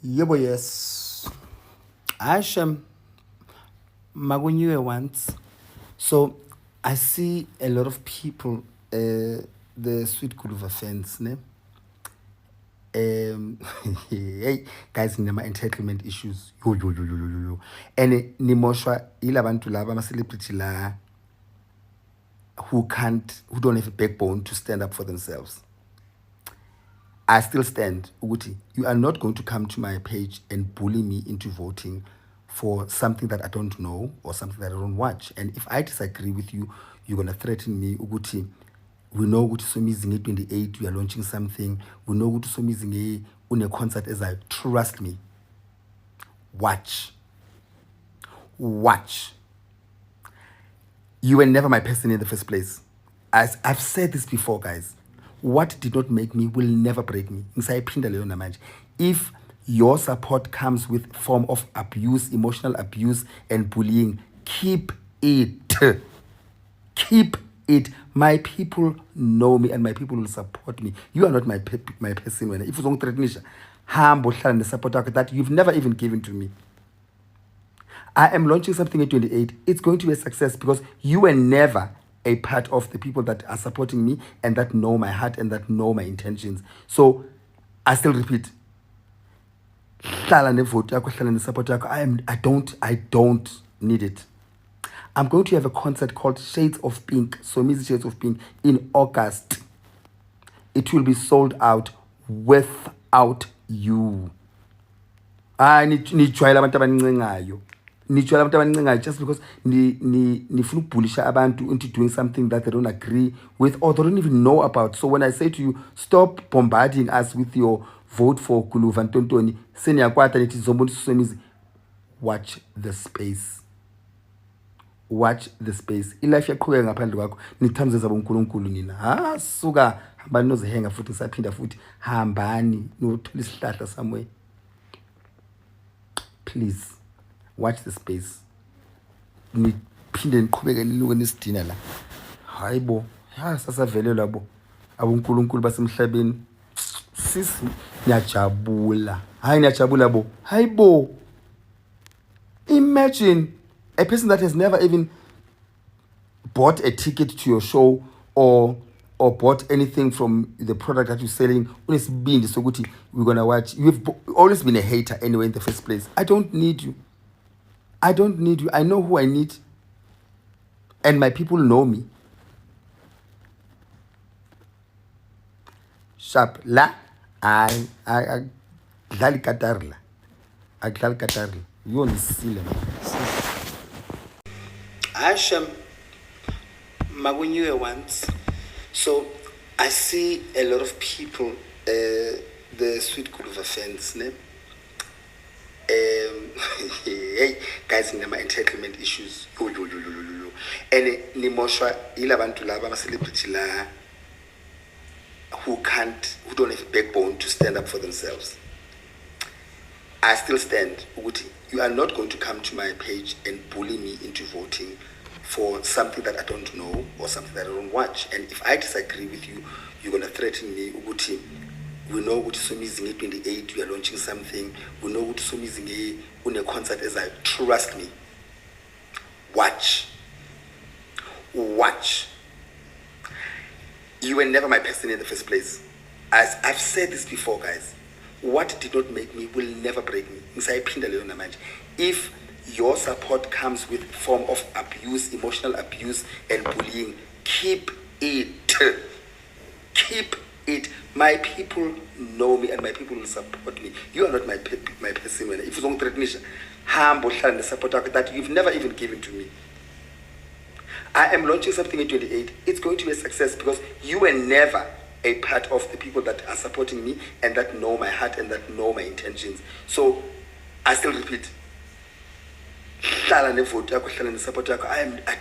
Yebo, yes. Ashem, Magunyiwe once. So I see a lot of people, the Sweet Kuluva fans, ne? Hey, guys, nema entitlement issues. Yo. And nimoshwa ila bantu laba ama celebrity la who don't have a backbone to stand up for themselves. I still stand, Uguti. You are not going to come to my page and bully me into voting for something that I don't know or something that I don't watch. And if I disagree with you, you're going to threaten me, Uguti. We know Uguti Somizing 28, we are launching something. We know Uguti Somizing on a concert as I trust me. Watch. You were never my person in the first place. As I've said this before, guys. What did not make me will never break me. If your support comes with form of abuse, emotional abuse, and bullying, keep it. Keep it. My people know me and my people will support me. You are not my person. If you don't threaten me, support that you've never even given to me. I am launching something at 28. It's going to be a success because you were never a part of the people that are supporting me and that know my heart and that know my intentions. So I still repeat, I don't need it. I'm going to have a concert called Shades of Pink, so Miss Shades of Pink, in August. It will be sold out without you. I need just because nifuna ukubhulisha abantu into doing something that they don't agree with or they don't even know about. So when I say to you, stop bombarding us with your vote for Kuluva Ntontoni, seniyakwata nithi zombonisa usemizi, watch the space. Watch the space. Ilife yaqhubeka ngaphandle kwakho nithamze zabo uNkulunkulu nina. Suka hambani nozihenga futhi ngisaphinda futhi hambani nothola isihlahla somewhere. Please. Watch the space. Niphinde niqhubeke niluke nisidina la. Hayibo, sasavele labo. AboNkulunkulu basemhlabeni. Sisi niyajabula. Hayi niyajabula bo. Hayibo. Imagine a person that has never even bought a ticket to your show or bought anything from the product that you're selling. We're gonna watch. You've always been a hater anyway in the first place. I don't need you. I know who I need. And my people know me. Sharp. La. I glali katarla. You silly. Ashem Magunyiwe once. So I see a lot of people, the Sweet Kuluva fans, ne? Hey, guys, nema entitlement issues. Yo. And nimoshwa ila bantu laba ama celebrity la who don't have a backbone to stand up for themselves. I still stand, Uguti. You are not going to come to my page and bully me into voting for something that I don't know or something that I don't watch. And if I disagree with you, you're going to threaten me, Uguti. We know Uguti Somizing 28, we are launching something. We know Uguti Somizing on a concert as I trust me. Watch. You were never my person in the first place. As I've said this before, guys. What did not make me will never break me. If your support comes with form of abuse, emotional abuse, and bullying, keep it. Keep it. My people know me and my people will support me. You are not my person. If you don't threaten me, support that you've never even given to me. I am launching something in 28. It's going to be a success because you were never a part of the people that are supporting me and that know my heart and that know my intentions. So I still repeat, I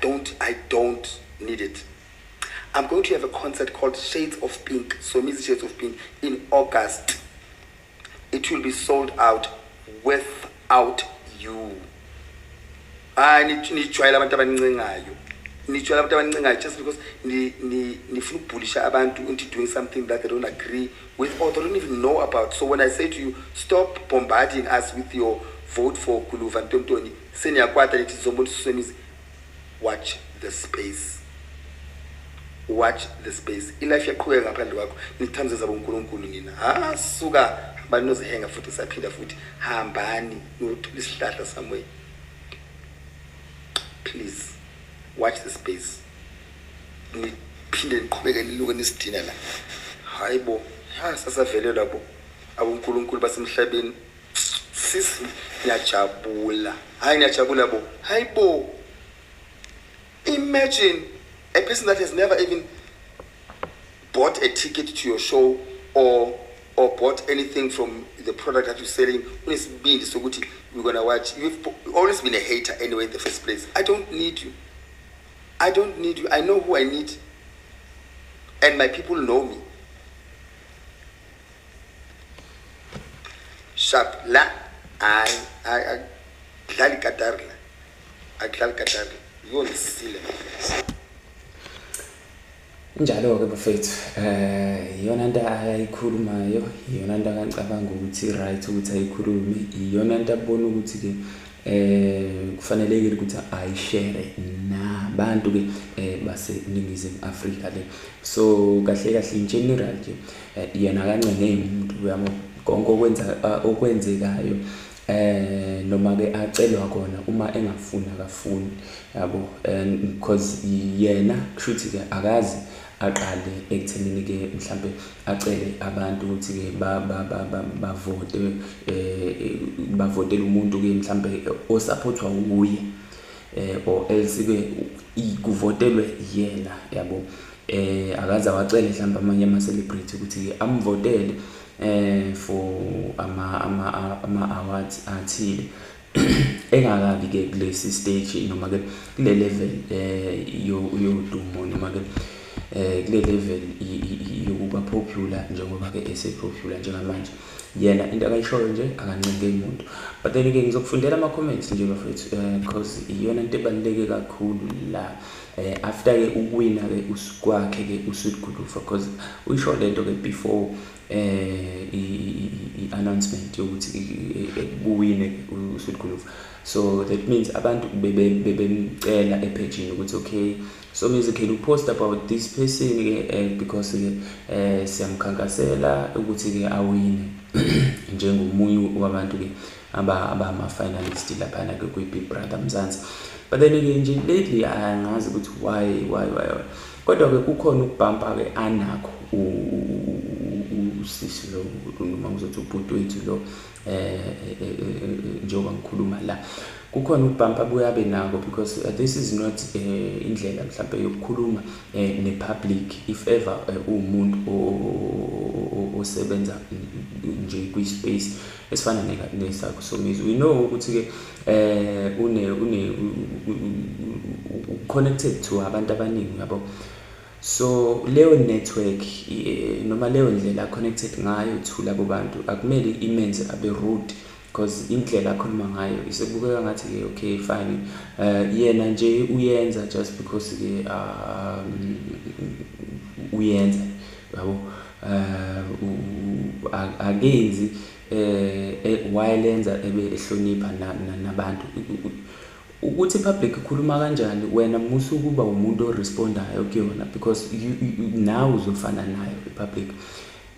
don't need it. I'm going to have a concert called Shades of Pink, so Miss Shades of Pink, in August. It will be sold out without you. I need nitsho abantu abancincayo just because nifuna ukubhulisha abantu into doing something that they don't agree with or they don't even know about. So when I say to you, stop bombarding us with your vote for Guluva Ntontoni, seniyakwata lithi zomuntu sisemizi, watch the space. Watch the space. Ilife yaqhubeka ngaphandle kwakho nithamze zabo uNkulunkulu nina. Suka hambani nozihenga futhi saphinda futhi hambani nothola isihlahla somewhere. Please watch the space. Niphinde niqhubeke niluke nisidina la. Hayibo, sasavele labo abonkulunkulu basemhlabeni. Sisi ngiyajabula. Hayi ngiyajabula bo. Hayibo. Imagine a person that has never even bought a ticket to your show or bought anything from the product that you're selling. So we're gonna watch. You've always been a hater anyway in the first place. I don't need you. I don't need you. I know who I need. And my people know me. Sharp la I glali katarla. I glali katarla. You're silly. Njalo ke bafethu iyona into ayikhulumayo iyona into akacabanga ukuthi right ukuthi ayikhulume iyona into abona ukuthi ke kufanelekile ukuthi ayishare nabantu ke baseNingizimu Afrika le so kahle in general nje yena kancane umuntu uyamo konke okwenzekayo noma ke acelwa khona uma engafuna akafuni yabo because yena kushuthi ke akazi aqale ekuthenini ke mhlambe acele abantu ukuthi ke bavotele umuntu ke mhlambe osupportwa uye or else ke kuvotelwe yena yabo akazi awacele mhlambe amanye ama celebrity ukuthi ke amvotele for ama awards athile engakabi ke kulesi stage noma ke kule level yodumo noma ke kule level yokuba popular njengoba ke esepopular njengamanje yena into akayishoyo nje akancike umuntu but then ke ngizokufundela ama comments nje bafethu because iyona into ebaluleke kakhulu la after ke uwina ke usikwakhe ke uSuitGuluva because uyisho lento ke before i-announcement yokuthi uwine uSuitGuluva so that means abantu bebemcela epage ukuthi okay so musically post about this person ke because siyamkhankasela ukuthi ke awine njengomunye wabantu ke ama finalist lapha na ke ku Big Brother Mzansi but then nje lately angazi ukuthi why kodwa ke kukhona ukubhampa ke anakho usisi lo noma ngizothi ubhuti wethu lo njengoba ngikhuluma la kukhona ukubhampa buyabe nako because this is not indlela mhlawumbe yokukhuluma nepublic if ever umuntu osebenza nje kwi space esifana nesakho somizi we know ukuthi ke une connected to abantu abaningi yabo so leyo network noma leyo ndlela connected ngayo to labo bantu akumele imenze abe rude because indlela akhuluma ngayo isebukeka ngathi ke okay fine yena nje uyenza just because ke uyenza yabo agenzi while ebe ehlonipha nabantu ukuthi public ikhuluma kanjani wena musu kuba umuntu orespondayo kuyona because now uzofana nayo ipublic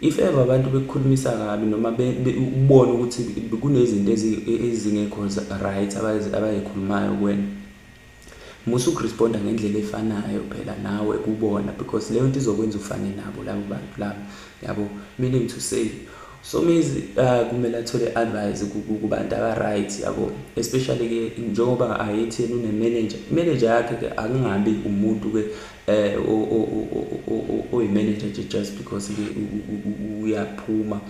if ever abantu bekukhulumisa kabi noma ubone ukuthi kunezinto ezingekho right abayikhulumayo kwena musu kuresponda ngendlela efanayo phela nawe kubona because leyo nto izokwenza ufane nabo labo bantu labo yabo meaning to say so mizi kumele athole advice kubantu aba right yabo especially ke njengoba ayithi une manager yakhe ke akungabi umuntu ke oyi manager just because ke uyaphuma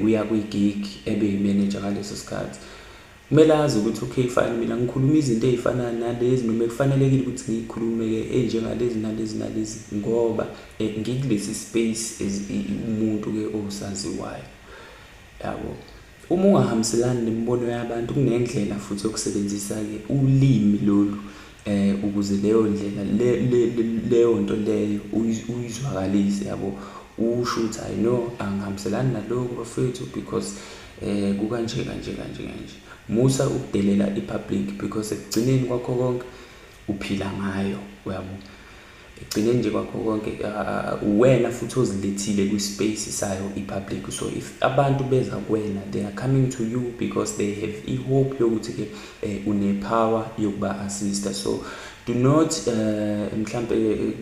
uya kwi gig ebe yi manager ngaleso sikhathi kumele azi ukuthi okay fine mina ngikhuluma izinto ezifana nalezi noma kufanelekile ukuthi ngikhulume ke njengalezi ngoba ngikulesi space umuntu ke osaziwayo yabo uma ungahambiselani nembono yabantu kunendlela futhi yokusebenzisa ke ulimi lolu ukuze leyo ndlela leyo nto leyo uyizwakalise yabo, usho ukuthi I know angihambiselani nalokho bafethu because kukanje kanje. Musa ukudelela i-public because ekugcineni kwakho konke uphila ngayo, uyabo. Ekugcineni nje kwakho konke wena futhi ozilethile kwi-space sayo i-public. So if abantu beza kuwena, they are coming to you because they have i-hope yokuthi-ke une-power yokuba assista. So do not mhlampe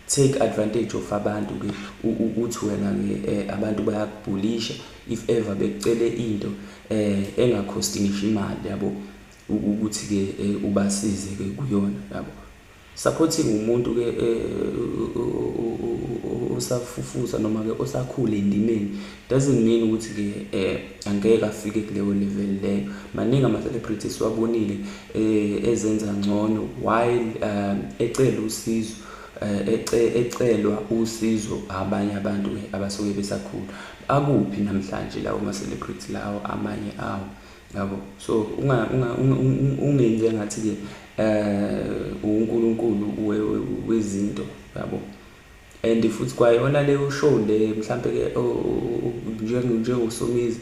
take advantage of abantu ke uthi wena ke abantu bayakubhulisha if ever bekucele into engakhosti ngisho imali, yabo, ukuthi ke ubasize ke kuyona, yabo. Supporting umuntu ke osafufusa noma ke osakhula endimeni doesn't mean ukuthi ke angeke afike kuleyo level leyo. Maningi ama-celebrities wabonile ezenza ngcono while ecela usizo, ecelwa usizo abanye abantu abasuke besakhula. Akuphi namhlanje lawo ama-celebrity lawo amanye awo, yabo. So ungenze ngathi ke uNkulunkulu wezinto, yabo. And futhi kwayona leyo show le mhlampe ke njengoSomizi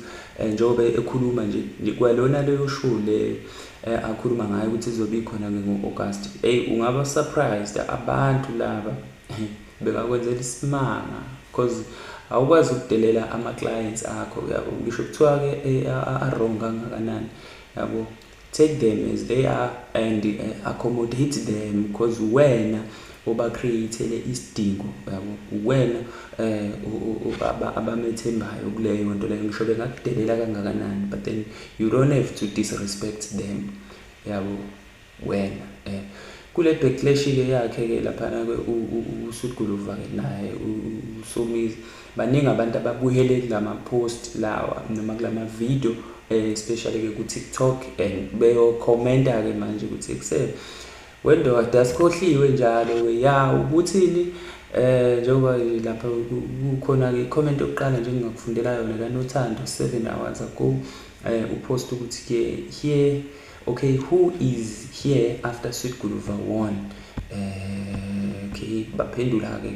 njengoba ekhuluma nje kwalona leyo show le akhuluma ngayo ukuthi izobe ikhona ngo-August. Ungaba surprised abantu laba bekakwenzela isimanga because awukwazi ukudelela ama-clients akho, yabo. Ngisho kuthiwa ke a-wrong kangakanani, yabo, take them as they are and accommodate them because wena oba-create-ele isidingo, yabo. Wena abamethembayo kuleyo nto leyo. Ngisho bengakudelela kangakanani, but then you don't have to disrespect them, yabo, wena. Kule backlash-ke yakhe ke laphana ke uSuGuluva ke naye uSomizi, baningi abantu ababuyele kulama-post lawa noma kulama-video especially ke ku-TikTok and beyo-commenta ke manje ukuthi kusebe wendoda asikhohliwe njalo ya ukuthini. Njengoba lapha kukhona ke i-comment yokuqala nje engingakufundela yona kaNothando 7 hours ago, upost ukuthi ke here, okay, who is here after SweetGuluva won? Okay, baphendula ke